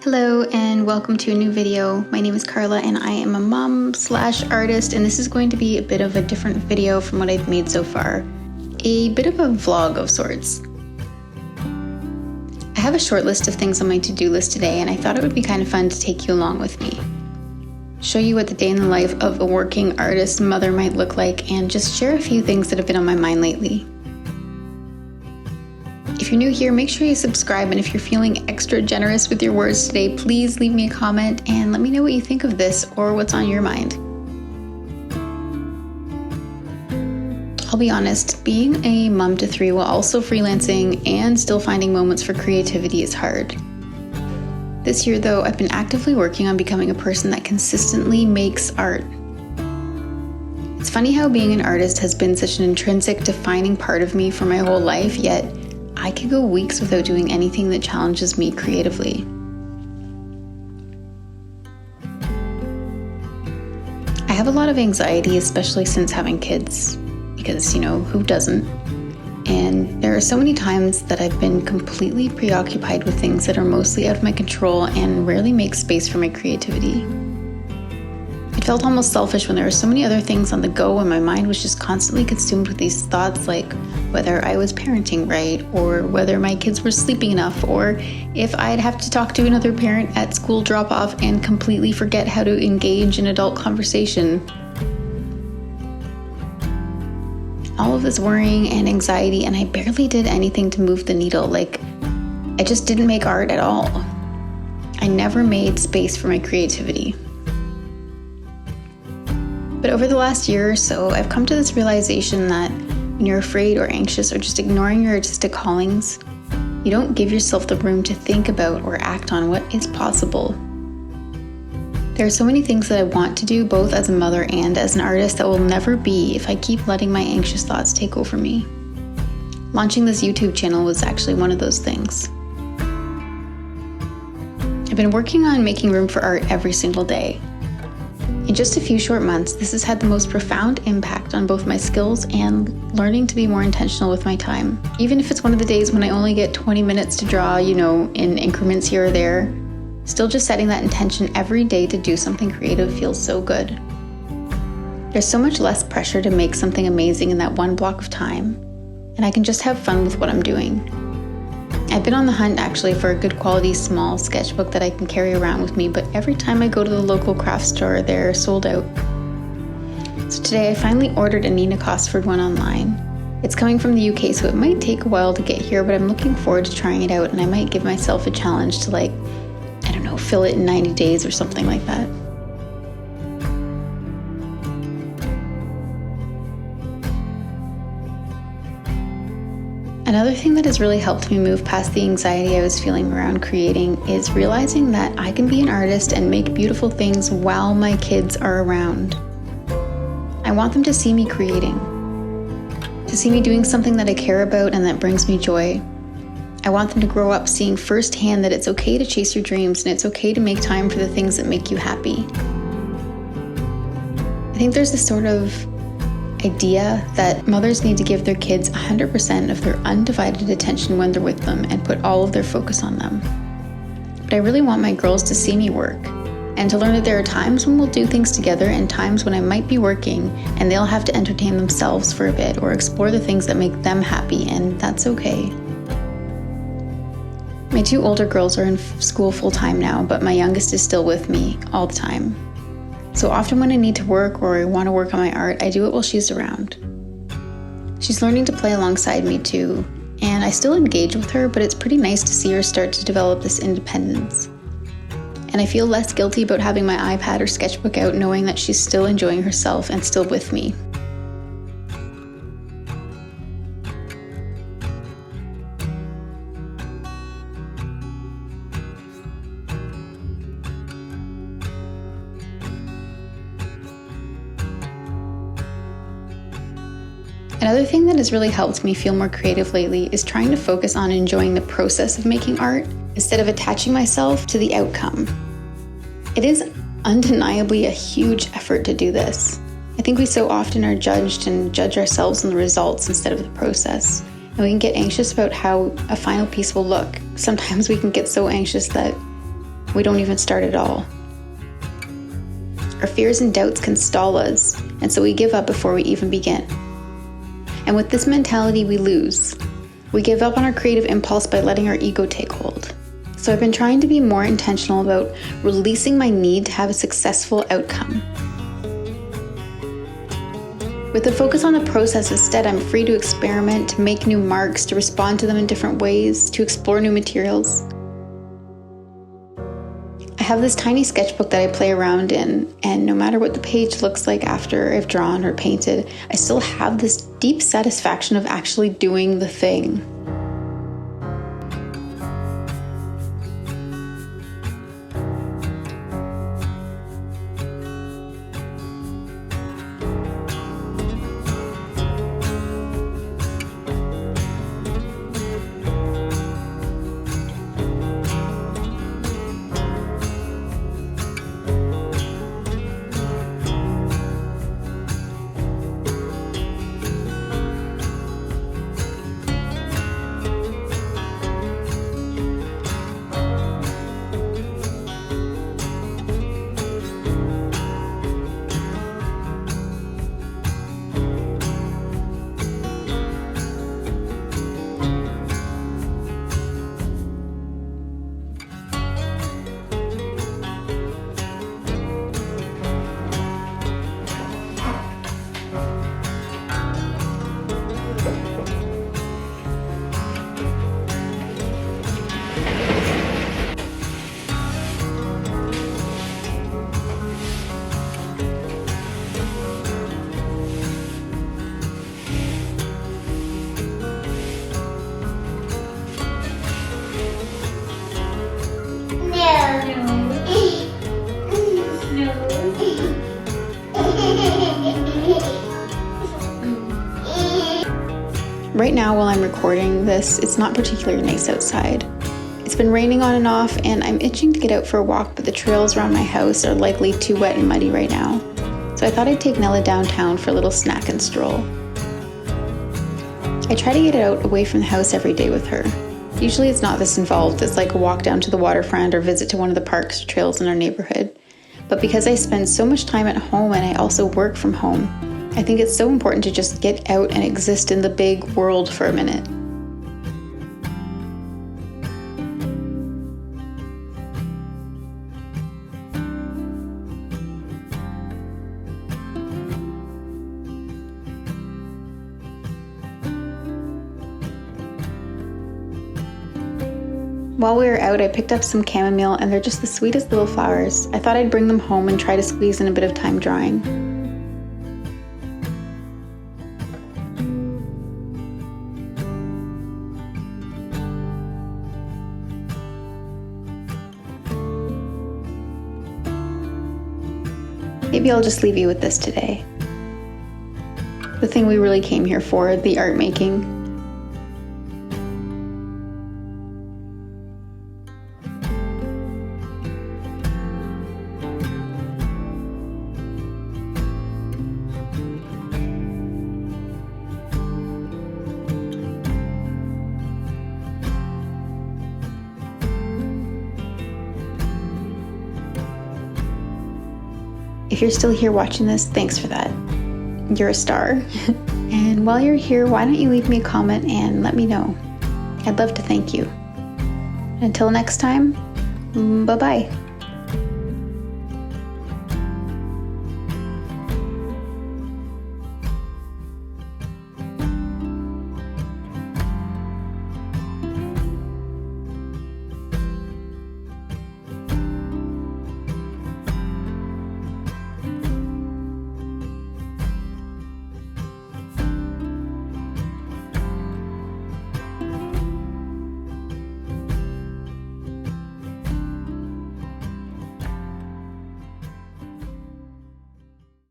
Hello and welcome to a new video. My name is Karla and I am a mom/artist, and this is going to be a bit of a different video from what I've made so far. A bit of a vlog of sorts. I have a short list of things on my to-do list today, and I thought it would be kind of fun to take you along with me. Show you what the day in the life of a working artist mother might look like, and just share a few things that have been on my mind lately. If you're new here, make sure you subscribe, and if you're feeling extra generous with your words today, please leave me a comment and let me know what you think of this or what's on your mind. I'll be honest, being a mom to 3 while also freelancing and still finding moments for creativity is hard. This year though, I've been actively working on becoming a person that consistently makes art. It's funny how being an artist has been such an intrinsic defining part of me for my whole life, yet I could go weeks without doing anything that challenges me creatively. I have a lot of anxiety, especially since having kids, because, who doesn't? And there are so many times that I've been completely preoccupied with things that are mostly out of my control and rarely make space for my creativity. It felt almost selfish when there were so many other things on the go and my mind was just constantly consumed with these thoughts like whether I was parenting right, or whether my kids were sleeping enough, or if I'd have to talk to another parent at school drop-off and completely forget how to engage in adult conversation. All of this worrying and anxiety, and I barely did anything to move the needle. I just didn't make art at all. I never made space for my creativity. But over the last year or so, I've come to this realization that when you're afraid or anxious or just ignoring your artistic callings, you don't give yourself the room to think about or act on what is possible. There are so many things that I want to do, both as a mother and as an artist, that will never be if I keep letting my anxious thoughts take over me. Launching this YouTube channel was actually one of those things. I've been working on making room for art every single day. In just a few short months, this has had the most profound impact on both my skills and learning to be more intentional with my time. Even if it's one of the days when I only get 20 minutes to draw, in increments here or there, still just setting that intention every day to do something creative feels so good. There's so much less pressure to make something amazing in that one block of time, and I can just have fun with what I'm doing. I've been on the hunt actually for a good quality small sketchbook that I can carry around with me, but every time I go to the local craft store, they're sold out. So today I finally ordered a Nina Cosford one online. It's coming from the UK, so it might take a while to get here, but I'm looking forward to trying it out, and I might give myself a challenge to fill it in 90 days or something like that. Another thing that has really helped me move past the anxiety I was feeling around creating is realizing that I can be an artist and make beautiful things while my kids are around. I want them to see me creating, to see me doing something that I care about and that brings me joy. I want them to grow up seeing firsthand that it's okay to chase your dreams and it's okay to make time for the things that make you happy. I think there's this sort of idea that mothers need to give their kids 100% of their undivided attention when they're with them and put all of their focus on them. But I really want my girls to see me work and to learn that there are times when we'll do things together and times when I might be working and they'll have to entertain themselves for a bit or explore the things that make them happy, and that's okay. My 2 older girls are in school full-time now, but my youngest is still with me all the time. So often when I need to work or I want to work on my art, I do it while she's around. She's learning to play alongside me too, and I still engage with her, but it's pretty nice to see her start to develop this independence. And I feel less guilty about having my iPad or sketchbook out, knowing that she's still enjoying herself and still with me. Another thing that has really helped me feel more creative lately is trying to focus on enjoying the process of making art instead of attaching myself to the outcome. It is undeniably a huge effort to do this. I think we so often are judged and judge ourselves on the results instead of the process. And we can get anxious about how a final piece will look. Sometimes we can get so anxious that we don't even start at all. Our fears and doubts can stall us, and so we give up before we even begin. And with this mentality, we lose. We give up on our creative impulse by letting our ego take hold. So I've been trying to be more intentional about releasing my need to have a successful outcome. With a focus on the process instead, I'm free to experiment, to make new marks, to respond to them in different ways, to explore new materials. I have this tiny sketchbook that I play around in, and no matter what the page looks like after I've drawn or painted, I still have this deep satisfaction of actually doing the thing. Right now, while I'm recording this, it's not particularly nice outside. It's been raining on and off, and I'm itching to get out for a walk, but the trails around my house are likely too wet and muddy right now. So I thought I'd take Nella downtown for a little snack and stroll. I try to get out away from the house every day with her. Usually it's not this involved. It's like a walk down to the waterfront or visit to one of the parks or trails in our neighborhood. But because I spend so much time at home and I also work from home, I think it's so important to just get out and exist in the big world for a minute. While we were out, I picked up some chamomile, and they're just the sweetest little flowers. I thought I'd bring them home and try to squeeze in a bit of time drying. Maybe I'll just leave you with this today. The thing we really came here for, the art making. If you're still here watching this, thanks for that. You're a star. And while you're here, why don't you leave me a comment and let me know? I'd love to thank you. Until next time, bye-bye.